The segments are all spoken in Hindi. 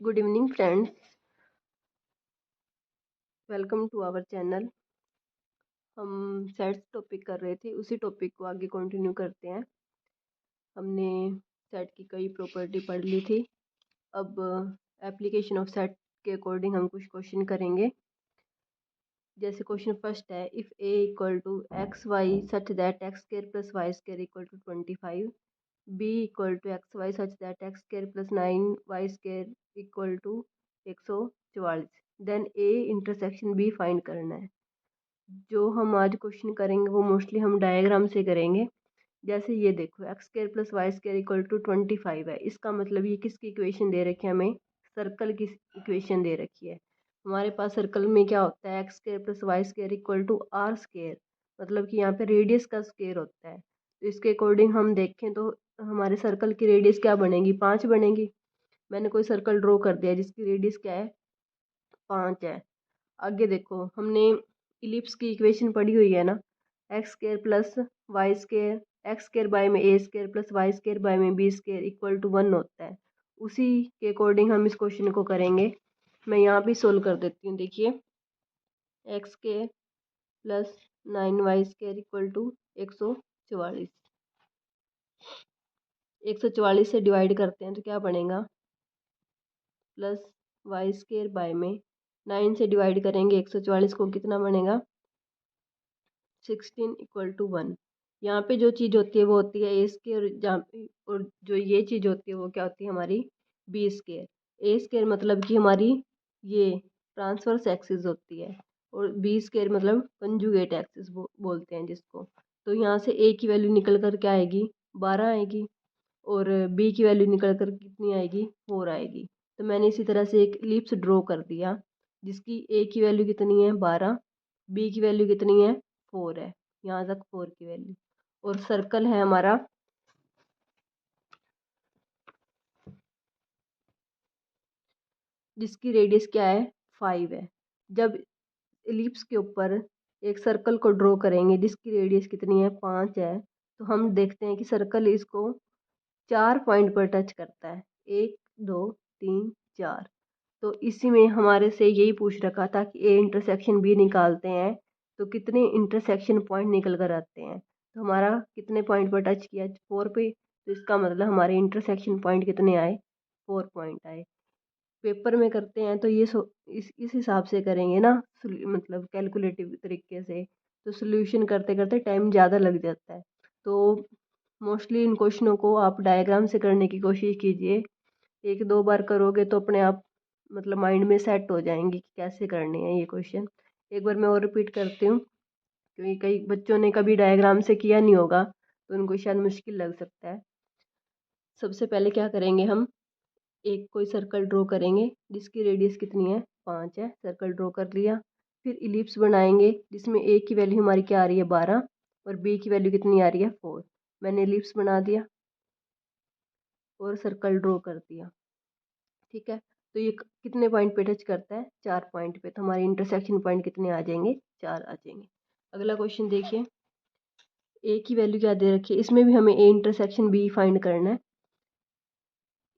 Good evening friends, welcome to our channel. हम सेट्स टॉपिक कर रहे थे, उसी टॉपिक को आगे कंटिन्यू करते हैं। हमने सेट की कई प्रॉपर्टी पढ़ ली थी। अब एप्लीकेशन ऑफ सेट के अकॉर्डिंग हम कुछ क्वेश्चन करेंगे। जैसे क्वेश्चन फर्स्ट है, if A equal to x Y such that X square plus Y square equal to 25, B equal to x Y such that X square plus 9 Y square equal to 144, then A intersection B find करना है। जो हम आज क्वेश्चन करेंगे वो मोस्टली हम डायग्राम से करेंगे। जैसे ये देखो, X square plus Y square equal to 25 है। इसका मतलब ये किसकी इक्वेशन दे रखी है हमें? सर्कल की इक्वेशन दे रखी है। हमारे पास सर्कल में क्या होता है? X square plus Y square equal to R square, मतलब कि यहाँ पे रेडियस का स्क्वायर होता है। तो इसके अकॉर्डिंग हम देखें तो हमारे सर्कल की रेडियस क्या बनेगी? 5 बनेगी। मैंने कोई सर्कल ड्रॉ कर दिया जिसकी रेडियस क्या है? 5 है। आगे देखो, हमने इलिप्स की इक्वेशन पढ़ी हुई है ना, x square plus Y square, x square by में a square plus Y square by में बी स्क्वायर इक्वल टू 1 होता है। उसी के अकॉर्डिंग हम इस क्वेश्चन को करेंगे। मैं यहाँ भी सोल्व कर देती हूँ। देखिए, X square plus 9 Y square equal to 144। 144 से डिवाइड करते हैं तो क्या बनेगा? प्लस वाई स्क्वायर बाय में 9 से डिवाइड करेंगे 144 को, कितना बनेगा? 16 इक्वल टू 1। यहाँ पे जो चीज़ होती है वो होती है ए स्क्वायर, जहाँ और जो ये चीज़ होती है वो क्या होती है हमारी? B square. ए स्क्वायर मतलब कि हमारी ये ट्रांसवर्स एक्सिस होती है, और बी स्क्वायर मतलब कंजुगेट एक्सिस बोलते हैं जिसको। तो यहाँ से ए की वैल्यू निकल कर क्या आएगी? 12 आएगी, और बी की वैल्यू निकल कर कितनी आएगी? 4 आएगी। तो मैंने इसी तरह से एक इलिप्स ड्रॉ कर दिया जिसकी ए की वैल्यू कितनी है? 12, बी की वैल्यू कितनी है? 4 है। यहाँ तक 4 की वैल्यू। और सर्कल है हमारा जिसकी रेडियस क्या है? 5 है। जब इलिप्स के ऊपर एक सर्कल को ड्रॉ करेंगे जिसकी रेडियस कितनी है? 5 है, तो हम देखते हैं कि सर्कल इसको 4 पॉइंट पर टच करता है। 1 2 3 4। तो इसी में हमारे से यही पूछ रखा था कि ए इंटरसेक्शन बी निकालते हैं तो कितने इंटरसेक्शन पॉइंट निकल कर आते हैं। तो हमारा कितने पॉइंट पर टच किया? 4 पे। तो इसका मतलब हमारे इंटरसेक्शन पॉइंट कितने आए? 4 पॉइंट आए। पेपर में करते हैं तो ये इस हिसाब से करेंगे ना, मतलब कैलकुलेटिव तरीके से। तो सोल्यूशन करते करते टाइम ज़्यादा लग जाता है। तो मोस्टली इन क्वेश्चनों को आप डायग्राम से करने की कोशिश कीजिए। 1-2 बार करोगे तो अपने आप मतलब माइंड में सेट हो जाएंगे कि कैसे करने हैं ये क्वेश्चन। एक बार मैं और रिपीट करती हूँ, क्योंकि कई बच्चों ने कभी डायग्राम से किया नहीं होगा तो उनको शायद मुश्किल लग सकता है। सबसे पहले क्या करेंगे, हम एक कोई सर्कल ड्रॉ करेंगे जिसकी रेडियस कितनी है? 5 है। सर्कल ड्रॉ कर लिया। फिर इलिप्स बनाएंगे जिसमें ए की वैल्यू हमारी क्या आ रही है? 12, और बी की वैल्यू कितनी आ रही है? 4। मैंने इलिप्स बना दिया और सर्कल ड्रॉ कर दिया। ठीक है, तो ये कितने पॉइंट पे टच करता है? 4 पॉइंट पे। तो हमारे इंटरसेक्शन पॉइंट कितने आ जाएंगे? 4 आ जाएंगे। अगला क्वेश्चन देखिए, ए की वैल्यू क्या दे रखी है? इसमें भी हमें ए इंटरसेक्शन बी फाइंड करना है।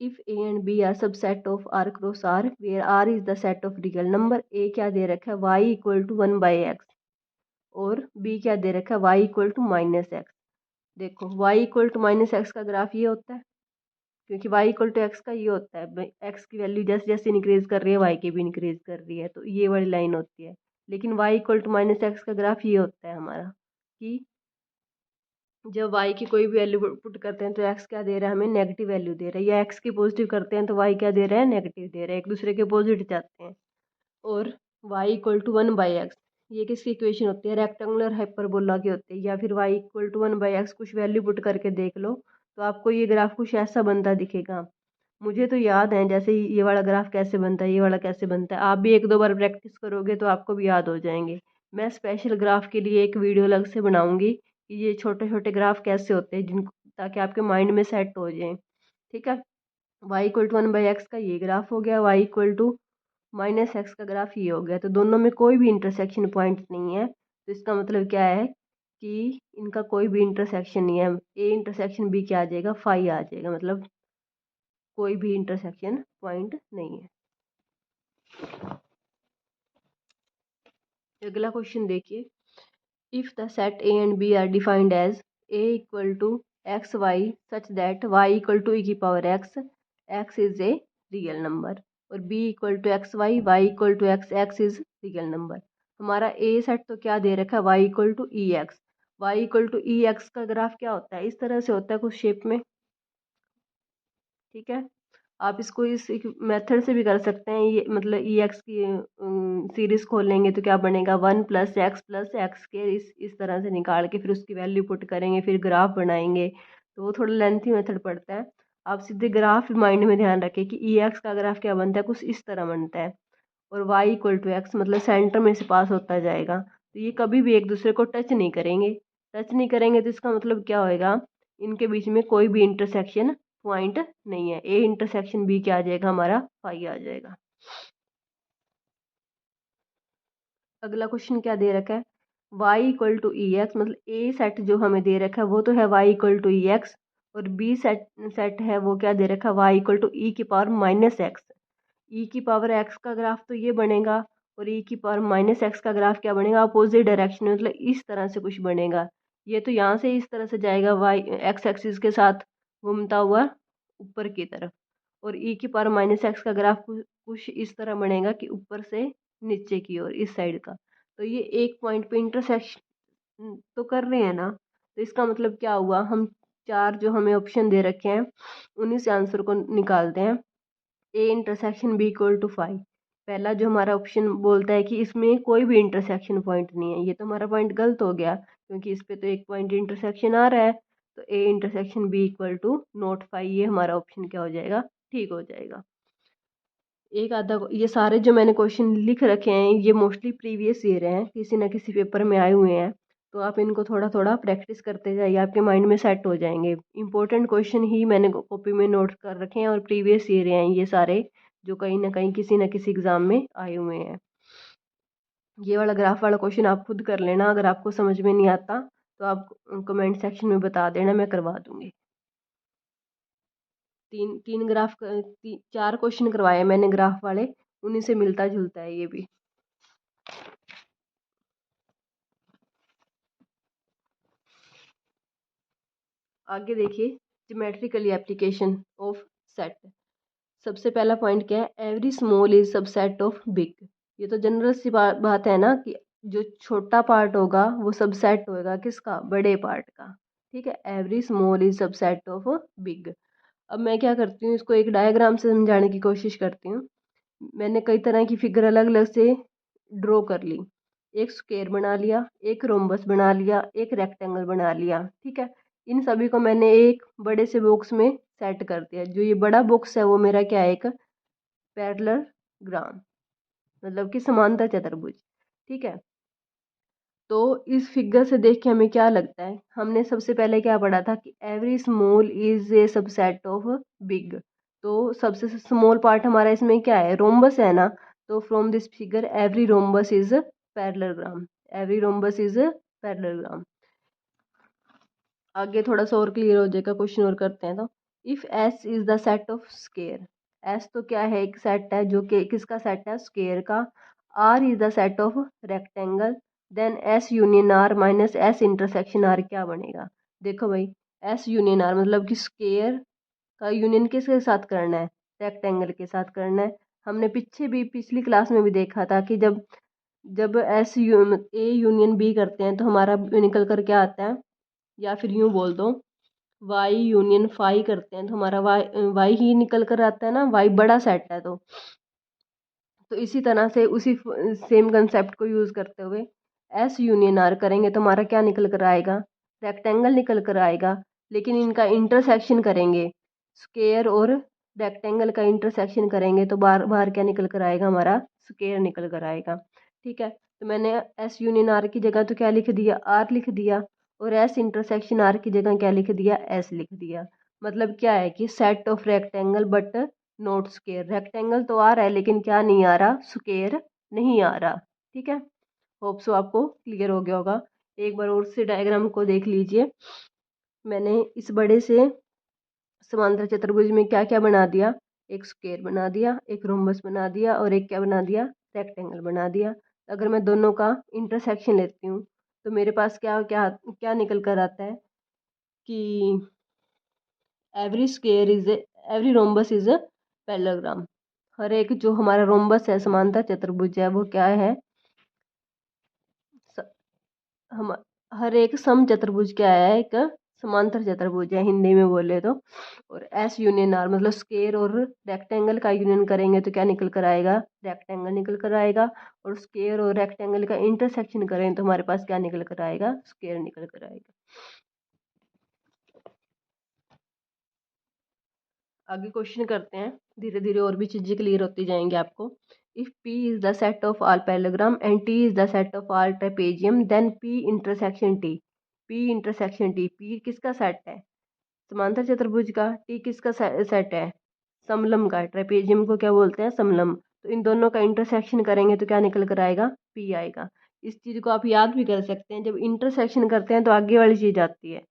If A and B are subset of R cross R where R is the set of real number. A क्या दे रखा है? वाई इक्वल टू 1/x, और बी क्या दे रखा है? Y equal to -x। देखो, वाई इक्वल टू -x का ग्राफ ये होता है, क्योंकि y इक्वल टू एक्स का ये होता है। x की वैल्यू जैसे जैसे इंक्रीज कर रही है y की भी इंक्रीज कर रही है, तो ये वाली लाइन होती है। लेकिन y इक्वल टू -x का ग्राफ ये होता है हमारा, कि जब y की कोई भी वैल्यू पुट करते हैं तो x क्या दे रहा है? हमें नेगेटिव वैल्यू दे रहा है। या x की पॉजिटिव करते हैं तो y क्या दे रहा है? नेगेटिव दे रहा है। एक दूसरे के अपोजिट जाते हैं। और y इक्वल टू 1/x, ये किसकी इक्वेशन होती है? रेक्टेंगुलर हाइपरबोला की होती है। या फिर y इक्वल टू 1/x कुछ वैल्यू पुट करके देख लो तो आपको ये ग्राफ कुछ ऐसा बनता दिखेगा। मुझे तो याद है जैसे ये वाला ग्राफ कैसे बनता है, ये वाला कैसे बनता है। आप भी 1-2 बार प्रैक्टिस करोगे तो आपको भी याद हो जाएंगे। मैं स्पेशल ग्राफ के लिए एक वीडियो अलग से बनाऊंगी कि ये छोटे छोटे ग्राफ कैसे होते हैं, जिनको ताकि आपके माइंड में सेट हो जाए। ठीक है, वाई इक्वल टू 1/x का ये ग्राफ हो गया, वाई इक्वल टू -x का ग्राफ ये हो गया। तो दोनों में कोई भी इंटरसेक्शन पॉइंट नहीं है, तो इसका मतलब क्या है कि इनका कोई भी इंटरसेक्शन नहीं है। ए इंटरसेक्शन बी क्या आ जाएगा? 5 आ जाएगा। मतलब कोई भी इंटरसेक्शन पॉइंट नहीं है। अगला क्वेश्चन देखिए, if the set A and B are defined as A equal to x Y such that y equal to e की power x is a real number, और B equal to x y equal to x, x is real number. हमारा ए सेट तो क्या दे रखा है, Y equal to e x. Y equal to e x का ग्राफ क्या होता है, इस तरह से होता है कुछ शेप में, ठीक है। आप इसको इस मेथड से भी कर सकते हैं, ये मतलब ई एक्स की सीरीज खोलेंगे तो क्या बनेगा, 1 + x के इस तरह से निकाल के फिर उसकी वैल्यू पुट करेंगे, फिर ग्राफ बनाएंगे, तो वो थोड़ा लेंथी मेथड पड़ता है। आप सीधे ग्राफ माइंड में ध्यान रखें कि ई एक्स का ग्राफ क्या बनता है, कुछ इस तरह बनता है, और वाई इक्वल टू एक्स मतलब सेंटर में से पास होता जाएगा। तो ये कभी भी एक दूसरे को टच नहीं करेंगे, टच नहीं करेंगे तो इसका मतलब क्या होएगा, इनके बीच में कोई भी इंटरसेक्शन पॉइंट नहीं है। ए इंटरसेक्शन बी क्या आ जाएगा, हमारा फाई आ जाएगा। अगला क्वेश्चन क्या दे रखा है, y equal to e X, मतलब ए सेट जो हमें दे रखा है वो तो है y equal to e X, और बी सेट है वो क्या दे रखा है, y इक्वल टू ई की पावर माइनस एक्स। ई की पावर एक्स का ग्राफ तो ये बनेगा, और ई की पावर माइनस एक्स का ग्राफ क्या बनेगा, अपोजिट डायरेक्शन में, मतलब इस तरह से कुछ बनेगा। ये तो यहाँ से इस तरह से जाएगा, वाई एक्स एक्सिस के साथ घूमता हुआ ऊपर की तरफ, और ई की पावर माइनस एक्स का ग्राफ कुछ इस तरह बनेगा कि ऊपर से नीचे की ओर इस साइड का। तो ये एक पॉइंट पे इंटरसेक्शन तो कर रहे हैं ना, तो इसका मतलब क्या हुआ, हम चार जो हमें ऑप्शन दे रखे हैं उन्हीं से आंसर को निकालते हैं। A intersection B equal to five, पहला जो हमारा ऑप्शन बोलता है कि इसमें कोई भी इंटरसेक्शन पॉइंट नहीं है, ये तो हमारा पॉइंट गलत हो गया, क्योंकि इस पे तो एक पॉइंट इंटरसेक्शन आ रहा है। तो A intersection B equal to not five, ये हमारा ऑप्शन क्या हो जाएगा, ठीक हो जाएगा। एक आधा ये सारे जो मैंने क्वेश्चन लिख रखे हैं ये मोस्टली प्रीवियस ईयर हैं, किसी ना किसी पेपर में आए हुए हैं, तो आप इनको थोड़ा थोड़ा प्रैक्टिस करते जाइए, आपके माइंड में सेट हो जाएंगे। इंपॉर्टेंट क्वेश्चन ही मैंने कॉपी में नोट कर रखे हैं, और प्रीवियस ईयर हैं ये सारे, जो कहीं ना किसी एग्जाम में आए हुए हैं। ये वाला ग्राफ वाला क्वेश्चन आप खुद कर लेना, अगर आपको समझ में नहीं आता तो आप कमेंट सेक्शन में बता देना, मैं करवा दूंगी। तीन तीन ग्राफ चार क्वेश्चन करवाए मैंने ग्राफ वाले, उन्हीं से मिलता जुलता है ये भी। आगे देखिए, ज्योमेट्रिकली एप्लीकेशन ऑफ सेट। सबसे पहला पॉइंट क्या है, every small is subset of big. ये तो जनरल सी बात है ना, कि जो छोटा पार्ट होगा वो सबसेट होएगा किसका, बड़े पार्ट का, ठीक है। Every small is subset of big. अब मैं क्या करती हूँ, इसको एक डायग्राम से समझाने की कोशिश करती हूँ। मैंने कई तरह की फिगर अलग अलग से ड्रॉ कर ली, एक स्क्वायर बना लिया, एक रोम्बस बना लिया, एक रेक्टेंगल बना लिया, ठीक है। इन सभी को मैंने एक बड़े से बॉक्स में सेट कर दिया। जो ये बड़ा बॉक्स है वो मेरा क्या है, एक पैरेललोग्राम, मतलब कि समांतर चतुर्भुज, ठीक है। तो इस फिगर से देख के हमें क्या लगता है, हमने सबसे पहले क्या पढ़ा था कि every small is a subset of big. तो सबसे स्मॉल पार्ट हमारा इसमें क्या है, रोम्बस है ना। तो from this figure every rhombus is parallelogram, every rhombus is parallelogram. आगे थोड़ा सा और क्लियर हो जाएगा, क्वेश्चन और करते हैं। तो if S is the set of square, S तो क्या है, एक सेट है जो कि किसका सेट है, स्केयर का। R is the set of rectangle, then S union R minus S intersection R क्या बनेगा। देखो भाई, एस यूनियन आर मतलब कि स्केयर का यूनियन किसके साथ करना है, रेक्टेंगल के साथ करना है। हमने पीछे भी पिछली क्लास में भी देखा था कि जब जब ए यूनियन बी करते हैं तो हमारा निकल कर क्या आता है, या फिर यूं बोल दो वाई यूनियन फाई करते हैं तो हमारा वाई ही निकल कर आता है ना, वाई बड़ा सेट है। तो इसी तरह से उसी सेम कंसेप्ट को यूज़ करते हुए एस यूनियन आर करेंगे तो हमारा क्या निकल कर आएगा, रेक्टेंगल निकल कर आएगा। लेकिन इनका इंटरसेक्शन करेंगे, स्क्वायर और रेक्टेंगल का इंटरसेक्शन करेंगे तो बार बार क्या निकल कर आएगा, हमारा स्क्वायर निकल कर आएगा, ठीक है। तो मैंने एस यूनियन आर की जगह तो क्या लिख दिया, आर लिख दिया, और एस इंटरसेक्शन आर की जगह क्या लिख दिया, एस लिख दिया। मतलब क्या है कि set of rectangle but note square, rectangle तो आ रहा है लेकिन क्या नहीं आ रहा, स्क्वायर नहीं आ रहा, ठीक है। होप सो आपको क्लियर हो गया होगा। एक बार और से डायग्राम को देख लीजिए। मैंने इस बड़े से समांतर चतुर्भुज में क्या क्या बना दिया, एक स्क्वायर बना दिया, एक रोम्बस बना दिया और एक क्या बना दिया, रेक्टेंगल बना दिया। अगर मैं दोनों का इंटरसेक्शन लेती हूँ तो मेरे पास क्या क्या क्या निकल कर आता है कि every rhombus is a parallelogram. हर एक जो हमारा रोम्बस है, समांतर चतुर्भुज है, वो क्या है, हम हर एक सम चतुर्भुज क्या है, एक समांतर चतुर्भुज है हिंदी में बोले तो। और एस यूनियन आर मतलब स्क्वायर और रेक्टेंगल का यूनियन करेंगे तो क्या निकल कर आएगा, रेक्टेंगल निकल कर आएगा। और स्क्वायर और रेक्टेंगल का इंटरसेक्शन करें तो हमारे पास क्या निकल कर आएगा, स्क्वायर निकल कर आएगा। आगे क्वेश्चन करते हैं, धीरे धीरे और भी चीजें क्लियर होती जाएंगी आपको। If P is the set of all parallelogram and T is the set of all trapezium then P intersection T। P intersection T, P किसका सेट है, समांतर चतुर्भुज का। T किसका सेट है, समलंब का। ट्रेपेजियम को क्या बोलते हैं, समलंब। तो इन दोनों का इंटरसेक्शन करेंगे तो क्या निकल कर आएगा, P आएगा। इस चीज को आप याद भी कर सकते हैं, जब इंटरसेक्शन करते हैं तो आगे वाली चीज आती है,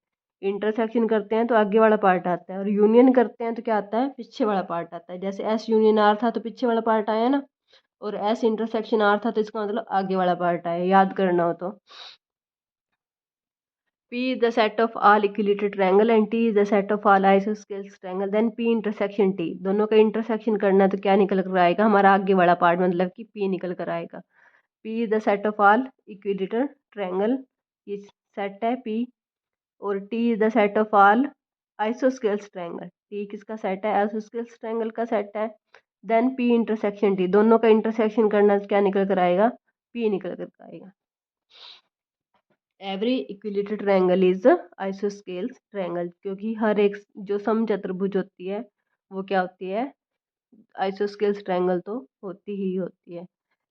इंटरसेक्शन करते हैं तो आगे वाला पार्ट आता है, और यूनियन करते हैं तो क्या आता है, पीछे वाला पार्ट आता है। जैसे एस यूनियन आर था तो पीछे वाला पार्ट आया ना, और एस इंटरसेक्शन आर था तो इसका मतलब आगे वाला पार्ट आया, याद करना हो तो। P is the set of all equilateral triangle and T is the set of all isosceles triangle then P intersection T। दोनों का इंटरसेक्शन करना है तो क्या निकल कर आएगा, हमारा आगे वाला पार्ट मतलब कि P निकल कर आएगा। P is the set of all equilateral triangle, ये सेट है P। और T is the set of all isosceles triangle, T किसका सेट है, isosceles triangle का सेट है। देन P इंटरसेक्शन T, दोनों का इंटरसेक्शन करना तो क्या निकल कर आएगा, P निकल कर आएगा। Every equilateral triangle is isosceles triangle, क्योंकि हर एक जो सम चतुर्भुज होती है वो क्या होती है, आइसोस्केल्स ट्रायंगल तो होती ही होती है।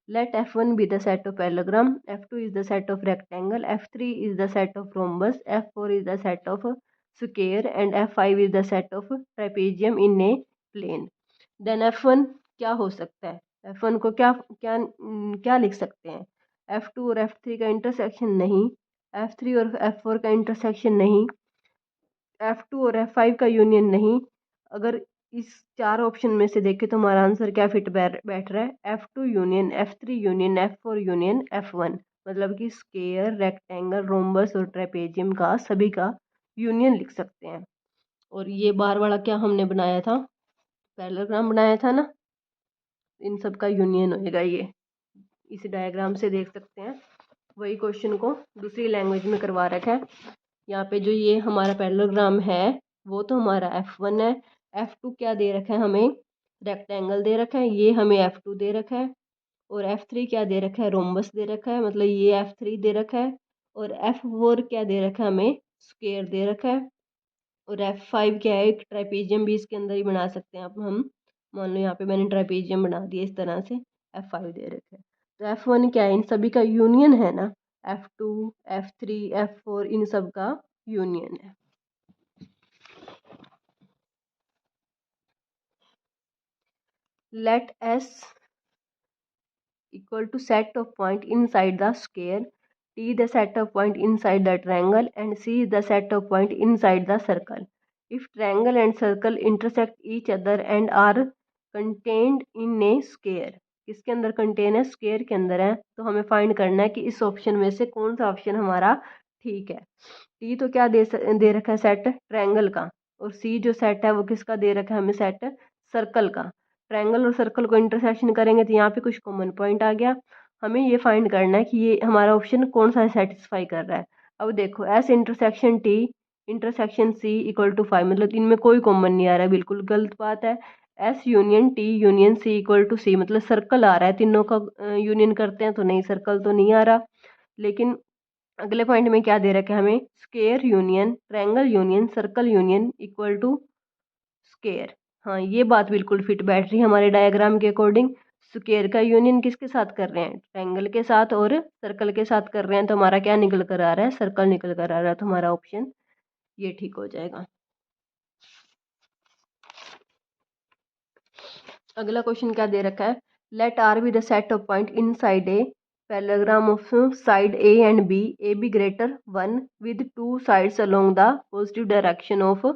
Let F1 be the set of parallelogram, F2 is the set of rectangle, F3 is the set of rhombus, F4 is the set of square and F5 is the set of trapezium in a plane. Then F1 क्या हो सकता है, F1 को क्या क्या क्या लिख सकते हैं, F2 और F3 का इंटरसेक्शन नहीं, F3 और F4 का इंटरसेक्शन नहीं, F2 और F5 का यूनियन नहीं। अगर इस चार ऑप्शन में से देखें तो हमारा आंसर क्या फिट बैठ रहा है, F2 union F3 union F4 union F1, मतलब कि स्क्वायर, रेक्टेंगल, रोम्बस और ट्रेपेजियम का सभी का यूनियन लिख सकते हैं। और ये बार वाला क्या हमने बनाया था, पैरेललोग्राम बनाया था ना, इन सब का यूनियन होएगा ये, इस डायग्राम से देख सकते हैं। वही क्वेश्चन को दूसरी लैंग्वेज में करवा रखा है। यहाँ पे जो ये हमारा पैरेललोग्राम है वो तो हमारा F1 है, F2 क्या दे रखा है हमें, रेक्टेंगल दे रखा है, ये हमें F2 दे रखा है। और F3 क्या दे रखा है, रोम्बस दे रखा है, मतलब ये F3 दे रखा है। और F4 क्या दे रखा है हमें, स्क्वायर दे रखा है। और F5 क्या है, एक ट्राइपेजियम भी इसके अंदर ही बना सकते हैं। अब हम मान लो यहाँ पे मैंने ट्राइपेजियम बना दिया इस तरह से, F5 दे रखा है। तो F1 क्या है, इन सभी का यूनियन है ना, F2 F3 F4 इन सब का यूनियन है। Let S equal to set of point inside the square, T the set of point inside the triangle and C is the set of point inside the circle. If triangle and circle intersect each other and are contained in a square, किसके अंदर कंटेन है, स्क्वायर के अंदर है, तो हमें फाइंड करना है कि इस ऑप्शन में से कौन सा ऑप्शन हमारा ठीक है। टी तो क्या दे रखा है, सेट ट्रायंगल का। और सी जो सेट है वो किसका दे रखा है हमें, सेट सर्कल का। ट्रायंगल और सर्कल को इंटरसेक्शन करेंगे तो यहाँ पे कुछ कॉमन पॉइंट आ गया। हमें ये फाइंड करना है कि ये हमारा ऑप्शन कौन सा सेटिस्फाई कर रहा है। अब देखो S intersection T intersection C equal to 5, मतलब इनमें कोई कॉमन नहीं आ रहा है, बिल्कुल गलत बात है। S union T union C equal to C, मतलब सर्कल आ रहा है, तीनों का यूनियन करते हैं तो नहीं, सर्कल तो नहीं आ रहा। लेकिन अगले पॉइंट में क्या दे रखा है हमें, square union triangle union circle union equal to square. हाँ ये बात बिल्कुल फिट बैठ रही है हमारे डायग्राम के अकॉर्डिंग। स्क्वायर का यूनियन किसके साथ कर रहे हैं, ट्रायंगल के साथ और सर्कल के साथ कर रहे हैं, तो हमारा क्या निकल कर आ रहा है, सर्कल निकल कर आ रहा है। तो हमारा ऑप्शन ये ठीक हो जाएगा। अगला क्वेश्चन क्या दे रखा है, let R be the set of point inside a parallelogram of side A and B, A B greater 1 with 2 sides along the positive direction of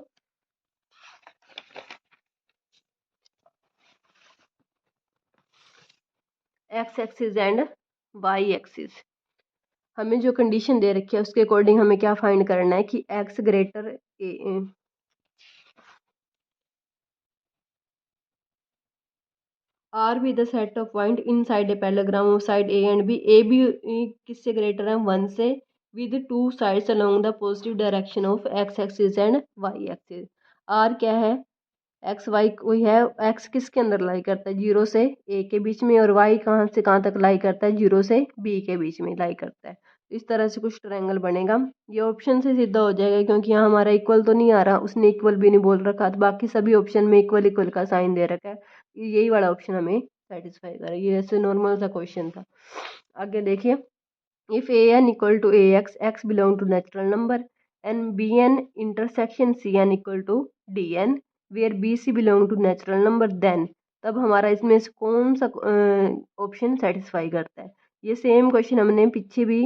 X axis and Y axis. हमें जो कंडीशन दे रखी है उसके अकॉर्डिंग हमें क्या फाइंड करना है कि X greater R be the set of point inside a parallelogram of side A and B. A B किससे ग्रेटर है 1 से, with 2 sides along the positive direction of X axis and Y axis. R क्या है, एक्स वाई कोई है, एक्स किसके अंदर लाई करता है 0 से ए के बीच में, और वाई कहाँ से कहाँ तक लाई करता है 0 से बी के बीच में लाई करता है। इस तरह से कुछ ट्रायंगल बनेगा। ये ऑप्शन से सीधा हो जाएगा क्योंकि यहाँ हमारा इक्वल तो नहीं आ रहा, उसने इक्वल भी नहीं बोल रखा, तो बाकी सभी ऑप्शन में इक्वल इक्वल का साइन दे रखा है। यही वाला ऑप्शन हमें सेटिस्फाई करे। ये ऐसे नॉर्मल सा क्वेश्चन था। आगे देखिए, if an equal to ax, x belong to natural number and bn intersection cn equal to dn where bc belong to natural number, then तब हमारा इसमें से कौन सा ऑप्शन सेटिस्फाई करता है। ये सेम क्वेश्चन हमने पीछे भी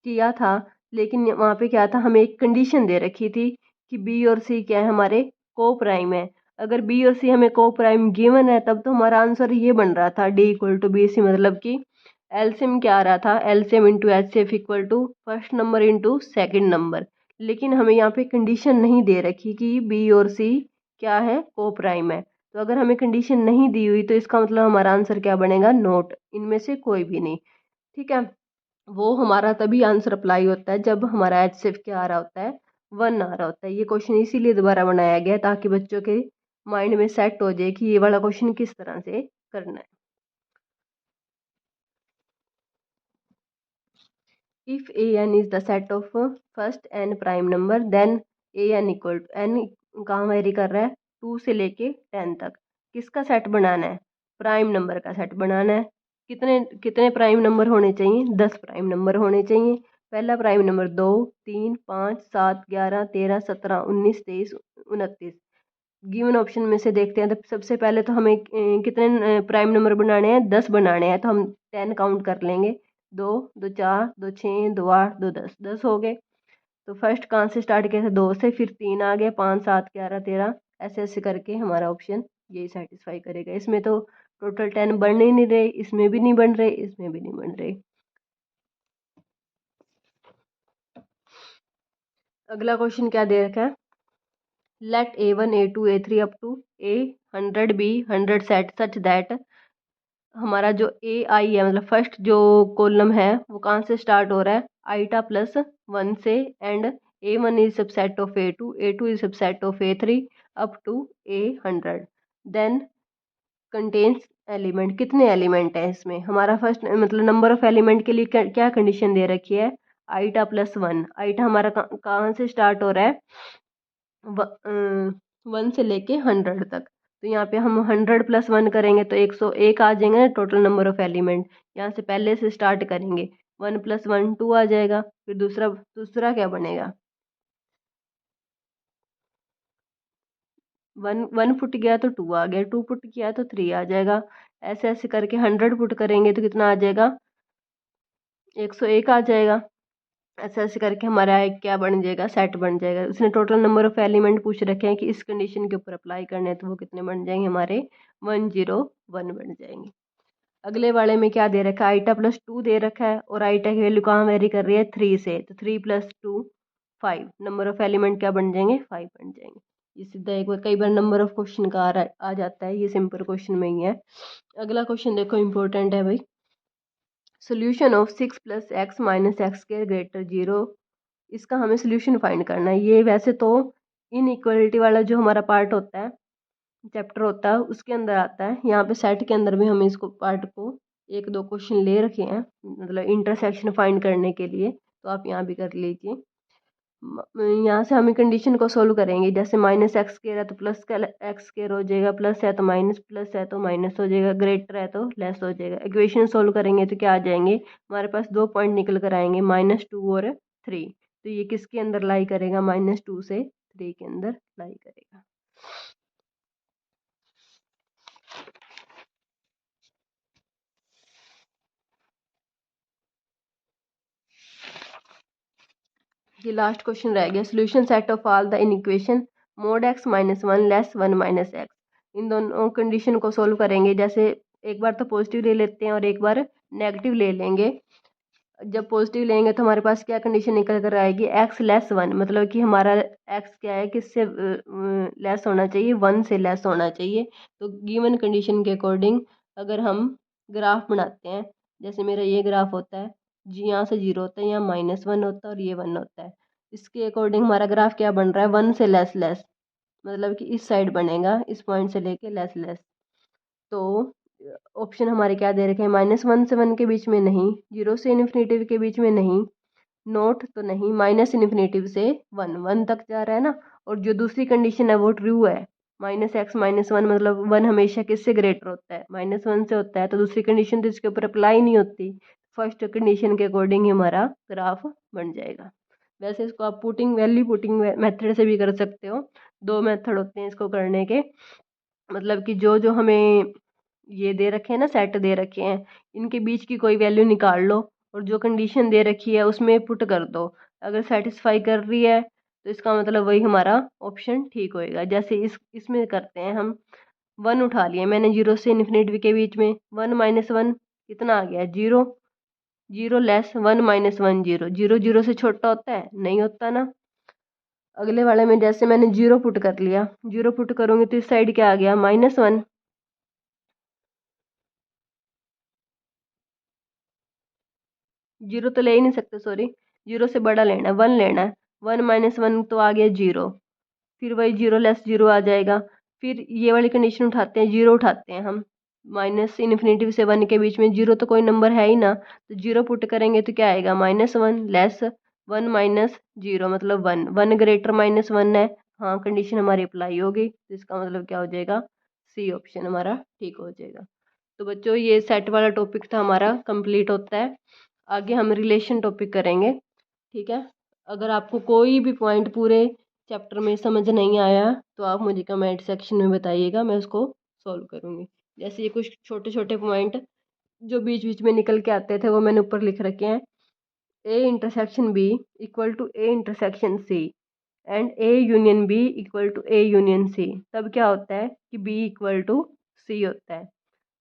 किया था, लेकिन वहाँ पे क्या था, हमें एक कंडीशन दे रखी थी कि बी और सी क्या है, हमारे को प्राइम है। अगर बी और सी हमें को प्राइम गिवन है तब तो हमारा आंसर ये बन रहा था D equal to B C, मतलब कि एलसीएम क्या आ रहा था, LCM into H F equal to first number into second number. लेकिन हमें यहाँ पे कंडीशन नहीं दे रखी कि बी और सी क्या है, को प्राइम है। तो अगर हमें कंडीशन नहीं दी हुई तो इसका मतलब हमारा आंसर क्या बनेगा, नोट, इनमें से कोई भी नहीं। ठीक है, वो हमारा तभी आंसर अप्लाई होता है जब हमारा एच सिर्फ क्या आ रहा होता है, 1 आ रहा होता है। ये क्वेश्चन इसीलिए दोबारा बनाया गया ताकि बच्चों के माइंड में सेट हो जाए कि ये वाला क्वेश्चन किस तरह से करना है। If an is the set of first n prime number, then an equal to n कहाँ वेरी कर रहा है, 2 से लेके 10 तक। किसका सेट बनाना है, प्राइम नंबर का सेट बनाना है। कितने कितने प्राइम नंबर होने चाहिए, 10 प्राइम नंबर होने चाहिए। पहला प्राइम नंबर 2, 3, 5, 7, 11, 13, 17, 19, 23, 29। गिवन ऑप्शन में से देखते हैं तो सबसे पहले तो हमें कितने प्राइम नंबर बनाने हैं, 10 बनाने हैं। तो हम 10 काउंट कर लेंगे, 2, 2 4, 2 6, 2 8, 2 10, 10 हो गए। तो फर्स्ट कहाँ से स्टार्ट किया था, 2 से, फिर 3 आ गए, 5, 7, 11, 13, ऐसे ऐसे करके हमारा ऑप्शन यही सेटिस्फाई करेगा। इसमें तो टोटल 10 बन ही नहीं रहे, इसमें भी नहीं बन रहे, इसमें भी नहीं बन रहे। अगला क्वेश्चन क्या दे रखा है, let A1, A2, A3 up to A100 be 100 set such that. हमारा जो ए आई है, मतलब फर्स्ट जो कॉलम है वो कहाँ से स्टार्ट हो रहा है, आईटा प्लस 1 से, and A1 is subset of A2, A2 is subset of A3 up to A100। Then contains element, कितने एलिमेंट है इसमें, हमारा फर्स्ट मतलब नंबर ऑफ एलिमेंट के लिए क्या कंडीशन दे रखी है, आईटा प्लस 1। आईटा हमारा कहाँ से स्टार्ट हो रहा है, 1 से लेके 100 तक। तो यहाँ पे हम 100 प्लस 1 करेंगे तो 101 आ जाएंगे ना टोटल नंबर ऑफ एलिमेंट। यहाँ से पहले से स्टार्ट करेंगे, 1 प्लस 1 2 आ जाएगा। फिर दूसरा दूसरा क्या बनेगा, 1 फुट गया तो 2 आ गया, 2 फुट किया तो 3 आ जाएगा। ऐसे ऐसे करके 100 फुट करेंगे तो कितना आ जाएगा, 101 आ जाएगा। ऐसे ऐसे करके हमारा एक क्या बन जाएगा, सेट बन जाएगा। उसने टोटल नंबर ऑफ एलिमेंट पूछ रखे हैं कि इस कंडीशन के ऊपर अप्लाई करने हैं, तो वो कितने बन जाएंगे, हमारे 101 बन जाएंगे। अगले वाले में क्या दे रखा है, आईटा प्लस 2 दे रखा है, और आईटा की वैल्यू कहाँ वेरी कर रही है, 3 से। तो 3 प्लस 2 5, नंबर ऑफ एलिमेंट क्या बन जाएंगे, 5 बन जाएंगे। ये सीधा एक बार, कई बार नंबर ऑफ क्वेश्चन का आ जाता है, ये सिंपल क्वेश्चन में ही है। अगला क्वेश्चन देखो, इंपॉर्टेंट है भाई। Solution of 6 plus x minus x square greater 0। इसका हमें सोल्यूशन फाइंड करना है। ये वैसे तो इनइक्वालिटी वाला जो हमारा पार्ट होता है, चैप्टर होता है, उसके अंदर आता है। यहाँ पे सेट के अंदर भी हम इसको पार्ट को एक दो क्वेश्चन ले रखे हैं, मतलब इंटरसेक्शन फाइंड करने के लिए, तो आप यहाँ भी कर लीजिए। यहाँ से हमें कंडीशन को सोल्व करेंगे, जैसे माइनस एक्स स्क्वायर है तो प्लस का एक्स स्क्वायर हो जाएगा, प्लस है तो माइनस, प्लस है तो माइनस हो जाएगा, ग्रेटर है तो लेस हो जाएगा। इक्वेशन सोल्व करेंगे तो क्या आ जाएंगे, हमारे पास 2 पॉइंट निकल कर आएंगे, -2 और 3। तो ये किसके अंदर लाई करेगा, -2 से 3 के अंदर लाई करेगा। ये लास्ट क्वेश्चन रह गया, solution set of all the inequation mod x -1 less 1 minus x. इन दोनों कंडीशन को सोल्व करेंगे, जैसे एक बार तो पॉजिटिव ले लेते हैं और एक बार नेगेटिव ले लेंगे, जब पॉजिटिव लेंगे तो हमारे पास क्या कंडीशन निकल कर आएगी, x लेस 1, मतलब कि हमारा x क्या है, किससे लेस होना चाहिए, 1 से लेस होना चाहिए। तो गिवन कंडीशन के अकॉर्डिंग अगर हम ग्राफ बनाते हैं, जैसे मेरा ये ग्राफ होता है जी, यहाँ से 0 होता है, यहाँ -1 होता है और ये 1 होता है। इसके अकॉर्डिंग हमारा ग्राफ क्या बन रहा है, 1 से लेस लेस, मतलब कि इस साइड बनेगा, इस पॉइंट से लेके लेस लेस। तो ऑप्शन हमारे क्या दे रखे हैं, -1 से 1 के बीच में नहीं, 0 से इन्फिनेटिव के बीच में नहीं, नोट तो नहीं, माइनस इन्फिनेटिव से 1 तक जा रहा है ना। और जो दूसरी कंडीशन है वो ट्रू है, -x -1, मतलब 1 हमेशा किससे ग्रेटर होता है, -1 से होता है, तो दूसरी कंडीशन तो इसके ऊपर अप्लाई नहीं होती। फर्स्ट कंडीशन के अकॉर्डिंग ही हमारा ग्राफ बन जाएगा। वैसे इसको आप वैल्यू पुटिंग मेथड से भी कर सकते हो, 2 मेथड होते हैं इसको करने के। मतलब कि जो जो हमें ये दे रखे हैं ना, सेट दे रखे हैं, इनके बीच की कोई वैल्यू निकाल लो और जो कंडीशन दे रखी है उसमें पुट कर दो। अगर सेटिस्फाई कर रही है तो इसका मतलब वही हमारा ऑप्शन ठीक होएगा। जैसे इसमें करते हैं हम, 1 उठा लिया मैंने 0 से इन्फिनिटी के बीच में, 1 -1 कितना आ गया, 0, 0 लेस 1 -1 0, 0 0 से छोटा होता है, नहीं होता ना। अगले वाले में जैसे मैंने 0 पुट कर लिया, 0 पुट करूंगी तो इस साइड क्या आ गया, -1, 0 तो ले ही नहीं सकते, सॉरी, 0 से बड़ा लेना है, 1 लेना है, 1 -1 तो आ गया 0, फिर वही 0 लेस 0 आ जाएगा। फिर ये वाली कंडीशन उठाते हैं, 0 उठाते हैं हम, माइनस इन्फिनेटिव से 1 के बीच में 0 तो कोई नंबर है ही ना, तो 0 पुट करेंगे तो क्या आएगा, -1 लेस 1 -0, मतलब 1, 1 ग्रेटर -1 है। हाँ, कंडीशन हमारी अप्लाई होगी, तो इसका मतलब क्या हो जाएगा, सी ऑप्शन हमारा ठीक हो जाएगा। तो बच्चों ये सेट वाला टॉपिक था हमारा, कंप्लीट होता है। आगे हम रिलेशन टॉपिक करेंगे, ठीक है। अगर आपको कोई भी पॉइंट पूरे चैप्टर में समझ नहीं आया तो आप मुझे कमेंट सेक्शन में बताइएगा, मैं उसको सॉल्व करूँगी। जैसे ये कुछ छोटे छोटे पॉइंट जो बीच बीच में निकल के आते थे वो मैंने ऊपर लिख रखे हैं, A intersection B equal to A intersection C and A union B equal to A union C. तब क्या होता है कि बी इक्वल टू सी होता है।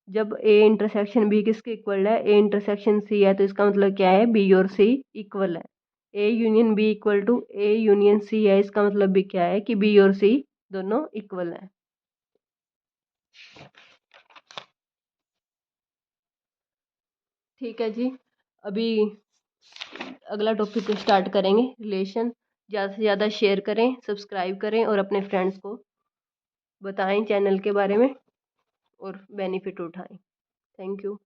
जब ए इंटरसेक्शन बी किसके इक्वल है, ए इंटरसेक्शन सी है, तो इसका मतलब क्या है, बी और सी इक्वल है। A union B equal to A union C है, इसका मतलब भी क्या है कि बी और सी दोनों इक्वल है। ठीक है जी, अभी अगला टॉपिक स्टार्ट करेंगे, रिलेशन। ज़्यादा से ज़्यादा शेयर करें, सब्सक्राइब करें और अपने फ्रेंड्स को बताएं चैनल के बारे में और बेनिफिट उठाएं। Thank you.